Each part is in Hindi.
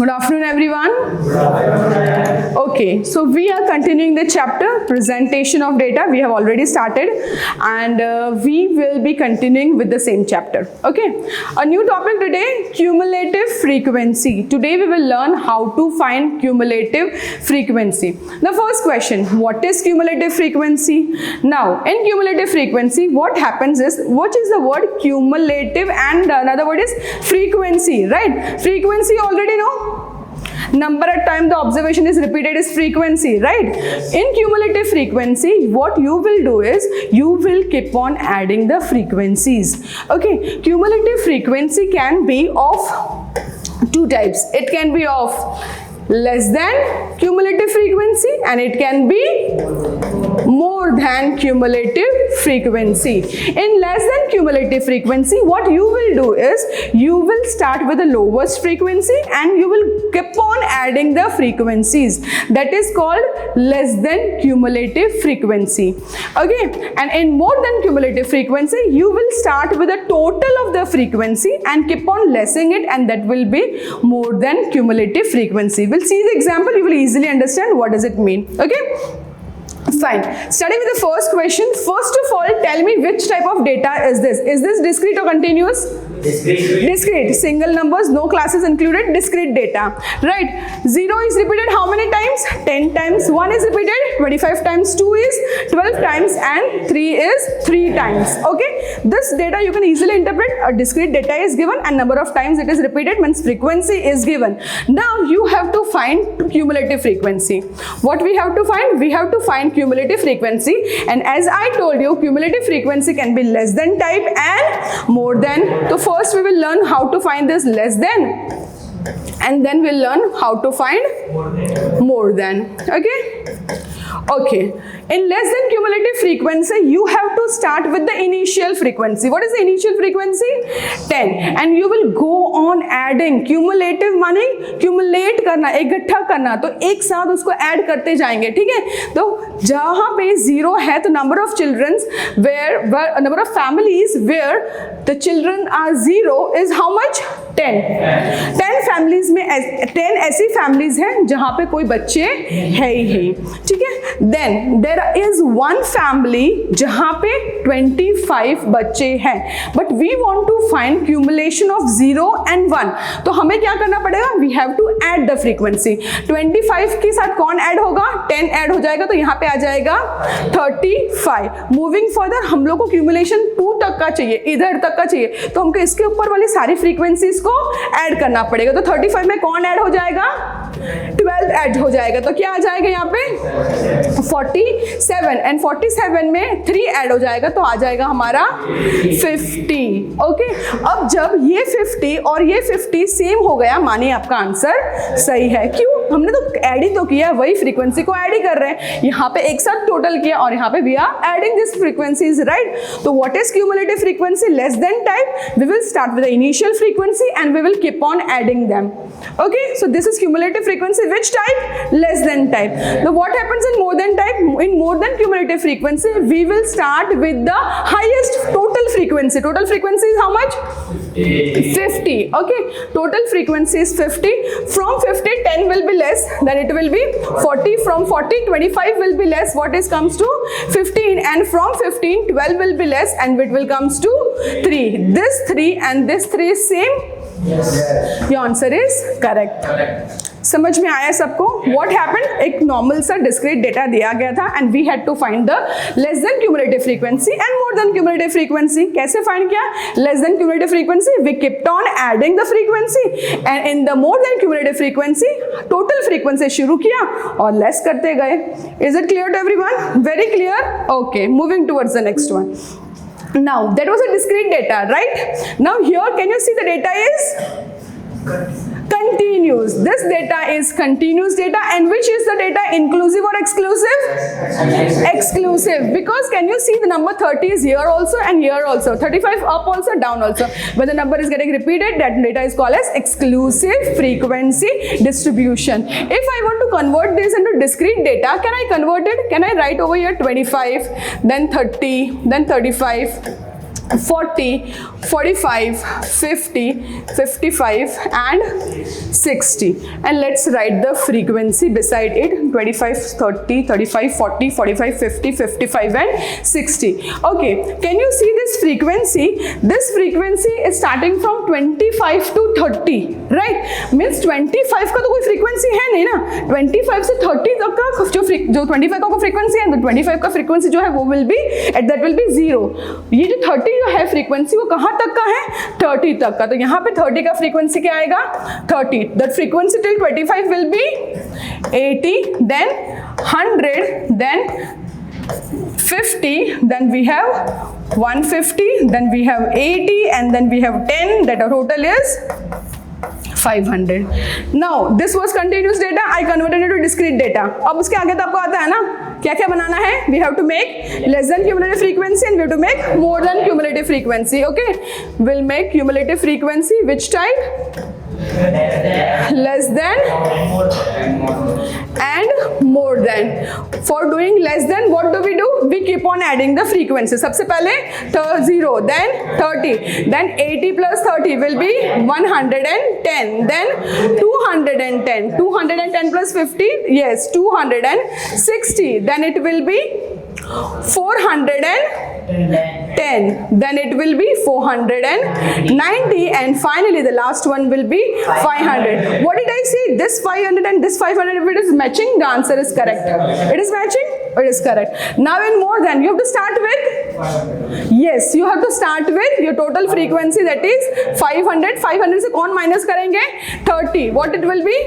Good afternoon, everyone. Okay, so we are continuing the chapter presentation of data. We have already started, and we will be continuing with the same chapter. Okay, a new topic today: cumulative frequency. Today we will learn how to find cumulative frequency. The first question: what is cumulative frequency? Now, in cumulative frequency, what happens is, what is the word cumulative, and another word is frequency, right? Frequency already know. Number at time the observation is repeated is frequency, right? In cumulative frequency, what you will do is you will keep on adding the frequencies. Okay, cumulative frequency can be of two types. It can be of less than cumulative frequency, and it can be more than cumulative frequency. In less than cumulative frequency, what you will do is you will start with the lowest frequency and you will keep on adding the frequencies. That is called less than cumulative frequency. Okay, and in more than cumulative frequency, you will start with the total of the frequency and keep on lessening it, and that will be more than cumulative frequency. We'll see the example, you will easily understand what does it mean. Okay, fine. Starting with the first question. First of all, tell me which type of data is this? Is this discrete or continuous? Discrete. Single numbers, no classes included, discrete data. Right. 0 is repeated how many times? 10 times. 1 is repeated 25 times. 2 is 12 times, and 3 is 3 times. Okay. This data you can easily interpret. A discrete data is given and number of times it is repeated means frequency is given. Now you have to find cumulative frequency. What we have to find? We have to find cumulative frequency, and as I told you, cumulative frequency can be less than type and more than. So first we will learn how to find this less than, and then we'll learn how to find more than. Okay, in less than cumulative frequency, you have to start with the initial frequency. What is the initial frequency? 10, and you will go on adding. Cumulative माने cumulate करना, इकट्ठा करना, तो एक साथ उसको ऐड करते जाएंगे, ठीक है? तो जहाँ पे 0 है, तो number of children where number of families where the children are 0 is how much? 10 families में 10 ऐसी फैमिलीज हैं जहां पे कोई बच्चे है ही नहीं, ठीक है? Then there is one family जहां पे 25 बच्चे हैं, but we want to find cumulation of 0 and 1. तो हमें क्या करना पड़ेगा? We have to add the frequency. 25 के साथ कौन ऐड होगा? 10 ऐड हो जाएगा, तो यहाँ पे आ जाएगा 35. मूविंग फर्दर हम लोग को क्यूमुलेशन 2 तक का चाहिए, इधर तक का चाहिए, तो हमको इसके ऊपर वाली सारी फ्रीक्वेंसीज को ऐड करना पड़ेगा. तो 35 में कौन ऐड हो जाएगा? 12 ऐड हो जाएगा, तो क्या आ जाएगा यहाँ पे? 47, एंड 47 में 3 ऐड हो जाएगा, तो आ जाएगा हमारा 50. ओके, अब जब ये 50 और ये 50 सेम हो गया, मानिए आपका आंसर सही है. क्यों? हमने तो ऐड ही तो किया, वही फ्रीक्वेंसी को ऐड ही कर रहे हैं. यहाँ पे एक साथ टोटल किया और यहाँ पे we are adding this frequencies, right? तो what is cumulative frequency? Less than type, we will start with the initial frequency and we will keep on adding them. Okay, so this is cumulative frequency. Which type? Less than type. Now what happens in more than type? In more than cumulative frequency, we will start with the highest total frequency. Total frequency is how much? 50. Okay, total frequency is 50. From 50, 10 will be less, then it will be 40. From 40, 25 will be less. What is comes to 15, and from 15, 12 will be less, and it will comes to 3. This 3 and this 3 is same. Yes. Your answer is correct. समझ में आया सबको? What happened? एक नॉर्मल सा डिस्क्रीट डेटा दिया गया था, and we had to find the less than cumulative frequency and more than cumulative frequency. कैसे फाइंड किया? Less than cumulative frequency, we kept on adding the frequency, and in the more than cumulative frequency total frequency शुरू किया और लेस करते गए. Is it clear to everyone? Very clear. Okay, moving towards the next one. Now that was a discrete data, right? Now here can you see the data is continuous. This data is continuous data, and which is the data, inclusive or exclusive? Exclusive, because can you see the number 30 is here also and here also, 35 up also, down also. When the number is getting repeated, that data is called as exclusive frequency distribution. If I want to convert this into discrete data, can I convert it? Can I write over here 25, then 30, then 35, 40, 45, 50, 55 and 60, and let's write the frequency beside it. 25, 30, 35, 40, 45, 50, 55 and 60. Okay, can you see this frequency? This frequency is starting from 25 to 30, right? Means 25 का तो कोई frequency है नहीं ना, 25 से 30 तक का जो 25 का frequency है, तो 25 का frequency जो है वो will be at that will be 0. ये जो 30 जो है frequency वो कहाँ तक का है? 30 तक का. तो यहाँ पे 30 का frequency क्या आएगा? 30. That frequency till 25 will be 80, then 100, then 50, then we have 150, then we have 80, and then we have 10. That our total is 500. Now this was continuous data. I converted it to discrete data. अब उसके आगे तो आपको आता है ना क्या क्या बनाना है? We have to make less than cumulative frequency and we have to make more than cumulative frequency. Okay, we'll make cumulative frequency which type? Less than and more than. For doing less than, what do? We keep on adding the frequency. सबसे पहले 0, then 30, then 80 plus 30 will be 110, then 210, 210 plus 50, yes, 260, then it will be 410, then it will be 490, and finally the last one will be 500. What did I say? This 500 and this 500, if it is matching, the answer is correct. It is matching? It is correct. Now in more than, you have to start with, yes, you have to start with your total frequency, that is 500. 500 से कौन minus करेंगे? 30. What it will be?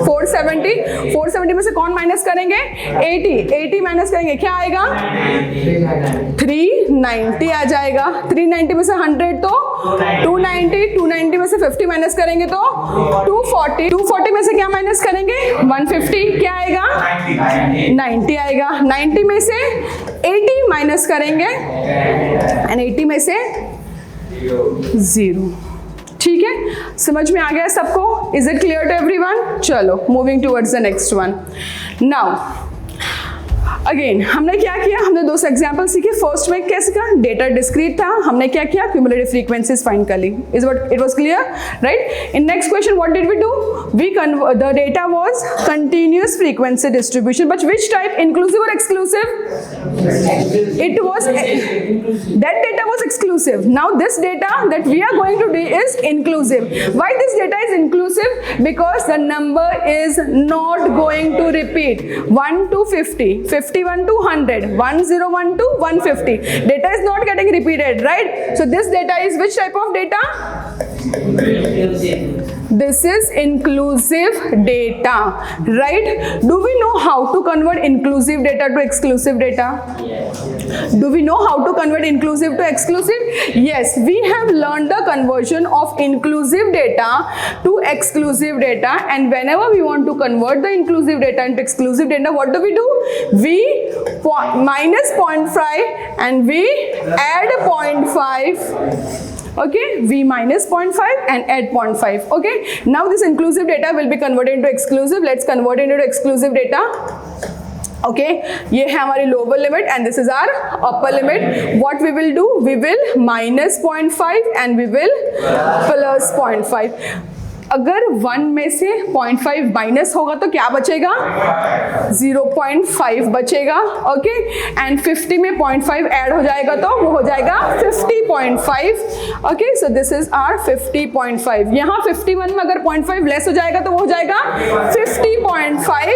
470. 470 में से कौन minus करेंगे? 80. 80 minus करेंगे, क्या आएगा? 390 आ जाएगा. 390 में से 100 तो 290. 290 में से 50 माइनस करेंगे तो 240. 240 में से क्या माइनस करेंगे? 150. क्या आएगा? 90 आएगा. 90 में से 80 माइनस करेंगे एंड 80 में से 0. ठीक है, समझ में आ गया सबको? Is it clear to everyone? चलो, moving towards the next one. Now again हमने क्या किया? हमने दो एग्जाम्पल सीखे. फर्स्ट में कैसे का डेटा डिस्क्रीट था, हमने क्या किया? क्यूमुलेटिव फ्रीक्वेंसीज फाइंड कर ली. Is what it was clear, right? In next question what did we do? We the data was continuous frequency distribution, but which type? Inclusive और exclusive? It was that data was exclusive. Now this data that we are going to do is inclusive. Why this data is inclusive? Because the number is not going to repeat. 1 to 50, 51 to 100, 101 to 150. Data is not getting repeated, right? So this data is which type of data? This is inclusive data, right? Do we know how to convert inclusive data to exclusive data? Do we know how to convert inclusive to exclusive? Yes, we have learned the conversion of inclusive data to exclusive data, and whenever we want to convert the inclusive data into exclusive data, what do? We minus 0.5 and we add 0.5. Okay, we minus 0.5 and add 0.5. Okay, now this inclusive data will be converted into exclusive. Let's convert it into exclusive data. Okay, ये है हमारी lower limit and this is our upper limit. What we will do? We will minus 0.5 and we will plus 0.5. अगर 1 में से 0.5 माइनस होगा तो क्या बचेगा? 0.5 बचेगा. ओके, एंड 50 में 0.5 ऐड हो जाएगा तो वो हो जाएगा 50.5. Okay, so this is our 50.5. यहाँ 51 में अगर 0.5 लेस हो जाएगा तो वो हो जाएगा 50.5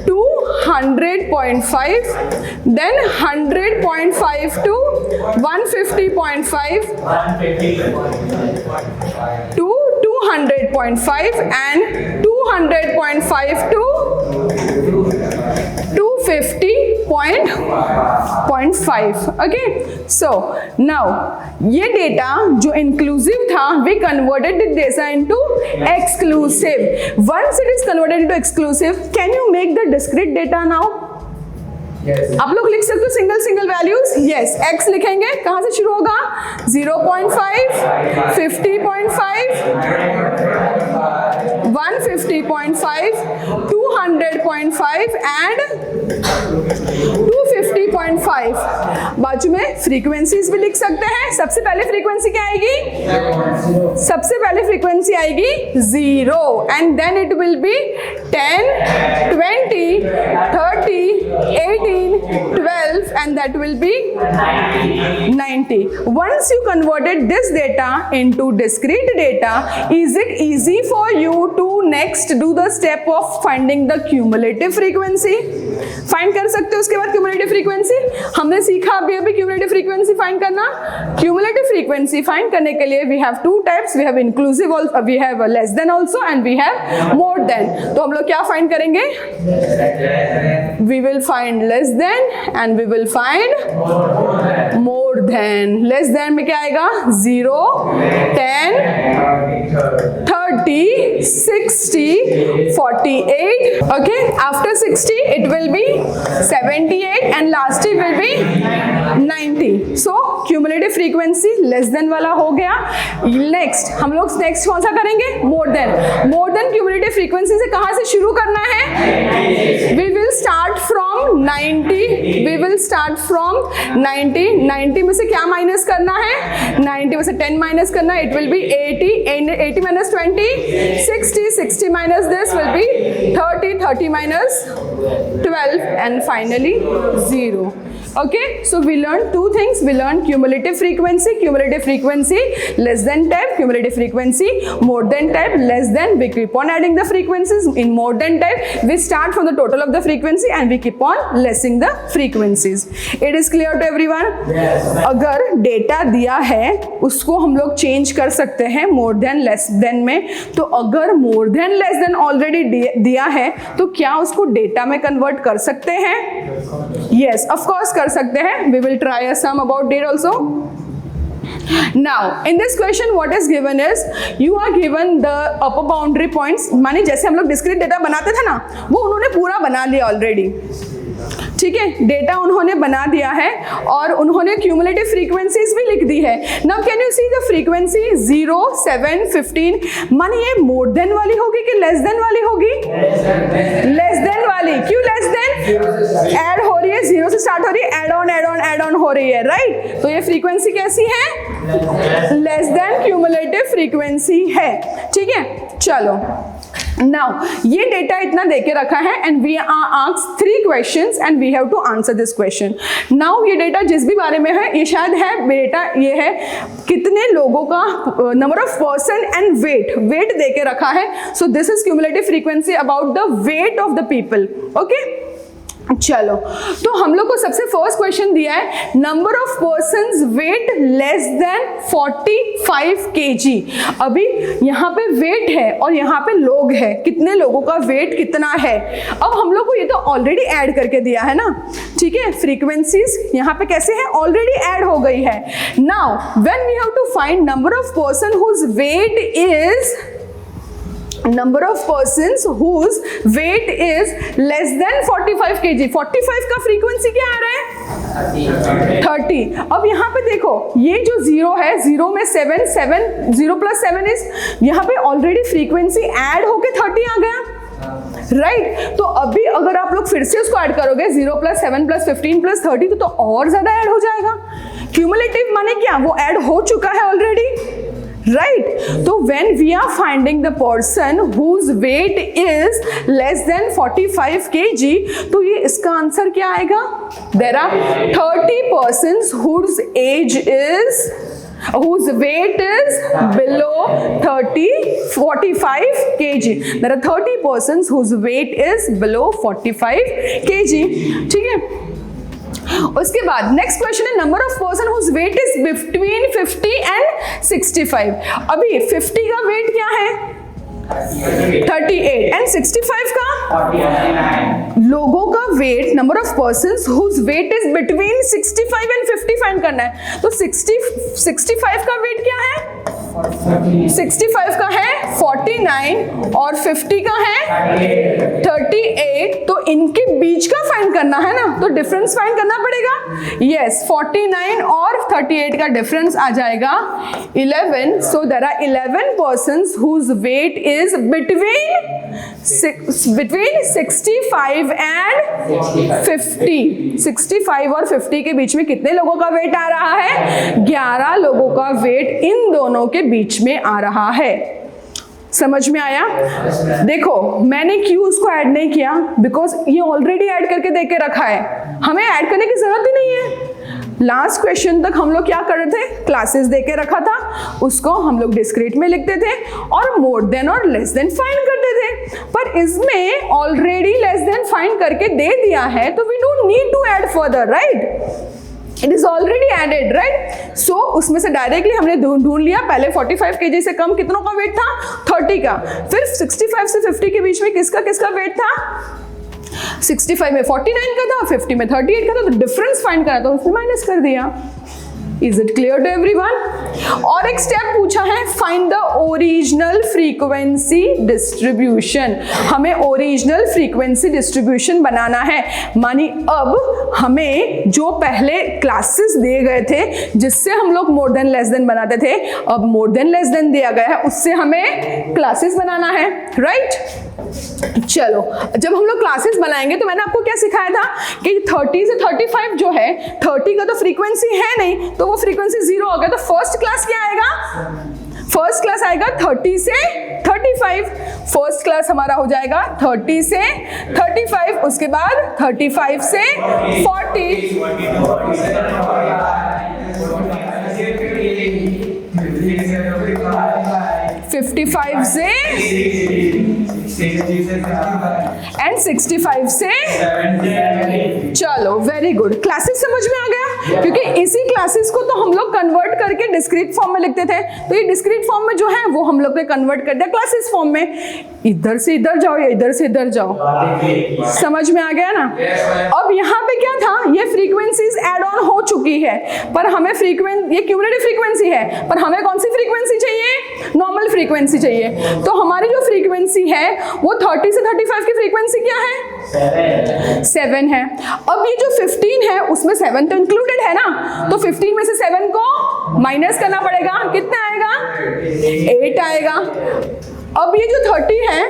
to 100.5, then 100.5 to 150.5 to 200.5 and 200.5 to 250.5. Okay, so now ये डेटा जो इंक्लूसिव था we converted the data into exclusive. Once it is converted into exclusive, can you make the discrete data now? Yes. आप लोग लिख सकते हो सिंगल वैल्यूज. यस, x लिखेंगे. कहां से शुरू होगा? 0.5, 50.5, 150.5, 200.5 and 250.5. 3.5। बाजू में फ्रीक्वेंसीज भी लिख सकते हैं। सबसे पहले फ्रीक्वेंसी क्या आएगी? सबसे पहले फ्रीक्वेंसी आएगी 0 and then it will be 10, 20, 30, 18, 12 and that will be 90. Once you converted this data into discrete data, is it easy for you to next do the step of finding the cumulative frequency? Find कर सकते हो उसके बाद क्यूमुलेटिव फ्रीक्वेंसी। हमने सीखा अभी क्यूमुलेटिव फ्रीक्वेंसी फाइंड करना। क्यूमुलेटिव फ्रीक्वेंसी फाइंड करने के लिए we have two types, we have inclusive, we have less than also and we have more than. तो हम लोग क्या फाइंड करेंगे? We will find less than and we will find more than. Less than में क्या आएगा? 0, 10, 30, 60, 48. Okay, after 60 it will be 78 and last it will be 90. So cumulative frequency less than वाला हो गया। Next हम लोग next कौन सा करेंगे? More than। More than cumulative frequency से कहाँ से शुरू करना है? We will start from 90. We will start from 90. 90 में से क्या माइनस करना है? 90 में से 10 माइनस करना है। It will be 80. 80 minus 20, 60. 60 minus this will be 30. 30 minus 12 and finally 0. Okay, so we learned two things. We learned cumulative frequency less than type, cumulative frequency more than type, less than. We keep on adding the frequencies. In more than type we start from the total of the frequency and we keep on lessing the frequencies. It is clear to everyone? Yes. अगर डेटा दिया है उसको हम लोग चेंज कर सकते हैं more than less than में। तो अगर more than less than already दिया है तो क्या उसको डेटा में कन्वर्ट कर सकते हैं? Yes, of course कर सकते हैं। We will try a sum about date also. Now in this question what is given is you are given the upper boundary points। माने जैसे हम लोग डिस्क्रीट डेटा बनाते थे ना, वो उन्होंने पूरा बना लिया ऑलरेडी। ठीक है, डेटा उन्होंने बना दिया है और उन्होंने क्यूमुलेटिव फ्रीक्वेंसीज भी लिख दी है। Now can you see the frequency 0, 7, 15। माने ये मोर देन वाली होगी कि लेस देन वाली होगी? लेस देन वाली। क्यों लेस देन? ऐड हो रही है, 0 से स्टार्ट हो रही है, ऐड ऑन हो रही है, राइट? तो ये फ्रीक्वेंसी कैसी है? लेस देन क्यूमुलेटिव फ्रीक्वेंसी है। ठीक है, चलो नाउ ये डेटा इतना देके रखा है and we are asked 3 questions and we have to answer this question. Now ये डेटा जिस भी बारे में है, ये शायद है डेटा, ये है कितने लोगों का number of person and weight देके रखा है। So this is cumulative frequency about the weight of the people. Okay, चलो तो हम लोग को सबसे फर्स्ट क्वेश्चन दिया है number of persons weight less than 45 kg। अभी यहाँ पे वेट है और यहाँ पे लोग है, कितने लोगों का वेट कितना है। अब हम लोग को ये तो ऑलरेडी ऐड करके दिया है ना। ठीक है, फ्रीक्वेंसीज यहाँ पे कैसे है? ऑलरेडी ऐड हो गई है। Now when we have to find number of person whose weight is number of persons whose weight is less than 45 kg। 45 का फ्रीक्वेंसी क्या आ रहा है? 30। अब यहाँ पे देखो ये जो 0 है, 0 में 7, 0 plus 7 is, यहाँ पे ऑलरेडी फ्रीक्वेंसी ऐड होके 30 आ गया, राइट? तो अभी अगर आप लोग फिर से उसको ऐड करोगे 0 plus 7 plus 15 plus 30 तो और ज्यादा ऐड हो जाएगा। क्यूमुलेटिव माने क्या? वो ऐड हो चुका है ऑलरेडी, right? तो when we are finding the person whose weight is less than 45 kg, तो ये इसका आंसर क्या आएगा? There are 30 persons whose weight is below 45 kg. There are 30 persons whose weight is below 45 kg. ठीक है, उसके बाद नेक्स्ट क्वेश्चन है number of person whose weight is between 50 and 65। अभी 50 का वेट क्या है? 38 एंड 65 का 49। लोगों का weight, number of persons whose weight is between 65 and 50 find करना है। तो 65 का वेट क्या है? 65 का है 49 और 50 का है 38, तो इनके बीच का फाइंड करना है ना, तो डिफरेंस फाइंड करना पड़ेगा। यस, 49 और 38 का डिफरेंस आ जाएगा 11। So there are 11 persons whose weight is between 65 and 50। 65 और 50 के बीच में कितने लोगों का वेट आ रहा है? 11 लोगों का वेट इन दोनों के बीच में आ रहा है। समझ में आया? देखो, मैंने क्यों उसको ऐड नहीं किया, बिकॉज ये ऑलरेडी ऐड करके दे के रखा है, हमें ऐड करने की जरूरत ही नहीं है। लास्ट क्वेश्चन तक हम लोग क्या कर रहे थे? क्लासेस दे के रखा था, उसको हम लोग डिस्क्रीट में लिखते थे और मोर देन और लेस देन फाइंड करते थे। पर इसमें ऑलरेडी लेस देन फाइंड करके दे दिया है, तो we don't need to add further, right? It is already added, right? So उसमें से डायरेक्टली हमने ढूंढ लिया। पहले 45 kg से कम कितनों का वेट था? 30 का। फिर 65 से 50 के बीच में किसका किसका वेट था? 65 में 49 का था, 50 में 38 का था, तो डिफरेंस फाइंड करा, तो उसने माइनस कर दिया। Is it clear to everyone? और एक स्टेप पूछा है, find the original frequency distribution. हमें ओरिजिनल फ्रीक्वेंसी डिस्ट्रीब्यूशन बनाना है। मानी अब हमें जो पहले क्लासेस दिए गए थे जिससे हम लोग मोर देन लेस देन बनाते थे, अब मोर देन लेस देन दिया गया है, उससे हमें क्लासेस बनाना है, राइट? चलो, जब हम लोग क्लासेस बनाएंगे तो मैंने आपको क्या सिखाया था कि 30 से 35 जो है, 30 का तो फ्रीक्वेंसी है नहीं, तो वो फ्रीक्वेंसी 0 हो गया, तो फर्स्ट क्लास क्या आएगा? फर्स्ट क्लास आएगा 30 से 35। फर्स्ट क्लास हमारा हो जाएगा 30 से 35, उसके बाद 35 से 40, 55 से एंड 65 से। चलो, वेरी गुड। क्लासेस समझ में आ गया? क्योंकि इसी क्लासेस को तो हम लोग कन्वर्ट करके डिस्क्रीट फॉर्म में लिखते थे, तो ये डिस्क्रीट फॉर्म में जो है वो हम लोग ने कन्वर्ट कर दिया क्लासेस फॉर्म में। इधर से इधर जाओ या इधर से इधर जाओ, समझ में आ गया ना? अब यहाँ पे क्या था, ये फ्रीक्वेंसीज एड ऑन हो चुकी है, पर हमें ये क्यूमुलेटिव फ्रीक्वेंसी है, पर हमें कौन सी फ्रीक्वेंसी चाहिए? नॉर्मल फ्रीक्वेंसी चाहिए। तो हमारी जो फ्रीक्वेंसी है वो 30 से 35 की फ्रीक्वेंसी क्या है? 7 है। अब ये जो 15 है उसमें 7 तो इंक्लूडेड है ना, तो 15 में से 7 को माइनस करना पड़ेगा, कितना आएगा? 8 आएगा। अब ये जो 30 है,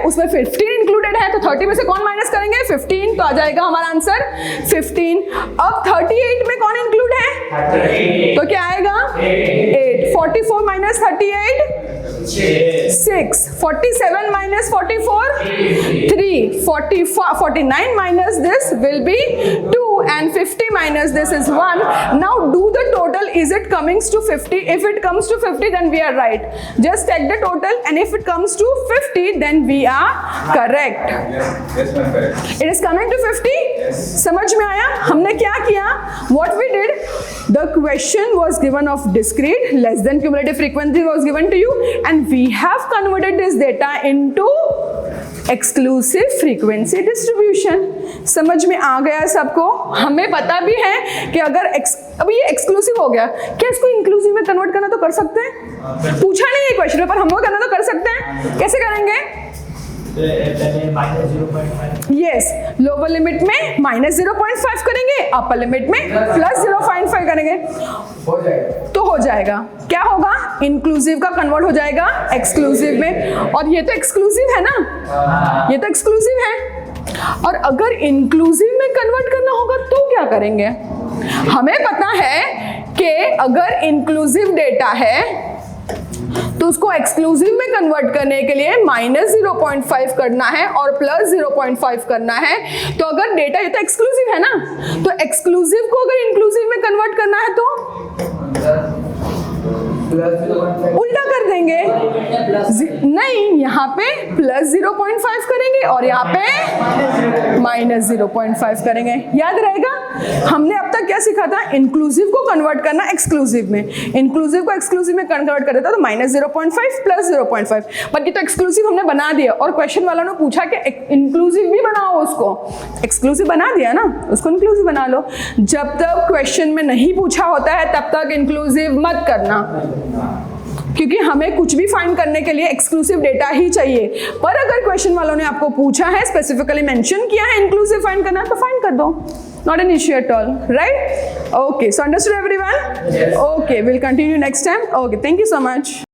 उसमें 15 इंक्लूडेड है, तो 30 में से कौन माइनस करेंगे? 15, तो आ जाएगा हमारा आंसर 15। अब 38 में कौन इंक्लूड है? तो क्या आएगा? 8। 44 minus 38 6, 47 minus 44 3, 49 minus this will be 2 and 50 minus this is 1. Now do the total. Is it coming to 50? If it comes to 50 then we are right. Just take the total and if it comes to 50 then we are correct. Yes ma'am, correct. It is coming to 50? Yes. समझ में आया? हमने क्या किया? What we did? The question was given of discrete less than cumulative frequency was given to you and we have converted this data into exclusive frequency distribution. समझ में आ गया सबको? हमें पता भी है कि अगर अब ये एक्सक्लूसिव हो गया, क्या इसको इंक्लूसिव में कन्वर्ट करना तो कर सकते हैं? पूछा नहीं है क्वेश्चन में, पर हम लोग करना तो कर सकते हैं। कैसे करेंगे? यस, लोअर लिमिट में -0.5 करेंगे, अपर लिमिट में +0.5 करेंगे, हो जाएगा। तो हो जाएगा। क्या होगा? इंक्लूसिव का कन्वर्ट हो जाएगा एक्सक्लूसिव में, और ये तो एक्सक्लूसिव है ना, ये तो एक्सक्लूसिव है। और अगर इंक्लूसिव में कन्वर्ट करना होगा तो क्या करेंगे? हमें पता है कि अगर इंक्लूसिव डेटा है तो उसको एक्सक्लूसिव में कन्वर्ट करने के लिए -0.5 करना है और +0.5 करना है। तो अगर डेटा ये तो एक्सक्लूसिव है ना, तो एक्सक्लूसिव को अगर इंक्लूसिव में कन्वर्ट करना है तो उल्टा कर देंगे? नहीं, यहाँ पे प्लस 0.5 करेंगे और यहाँ पे माइनस 0.5 करेंगे। याद रहेगा? हमने अब तक क्या सीखा था? इंक्लूसिव को कन्वर्ट करना एक्सक्लूसिव में, इंक्लूसिव को एक्सक्लूसिव में कन्वर्ट कर देता तो माइनस 0.5 प्लस 0.5। बट ये तो एक्सक्लूसिव हमने बना दिया और क्वेश्चन वालों ने पूछा कि इंक्लूसिव भी बनाओ उसको, एक्सक्लूसिव बना दिया ना, उसको इंक्लूसिव बना लो। जब तक क्वेश्चन में नहीं पूछा होता है तब तक इंक्लूसिव मत करना, क्योंकि हमें कुछ भी फाइंड करने के लिए एक्सक्लूसिव डेटा ही चाहिए। पर अगर क्वेश्चन वालों ने आपको पूछा है, स्पेसिफिकली मेंशन किया है इंक्लूसिव फाइंड करना, तो फाइंड कर दो, not an issue at all, right? Okay, so understood everyone? Okay, we'll continue next time. Okay, thank you so much.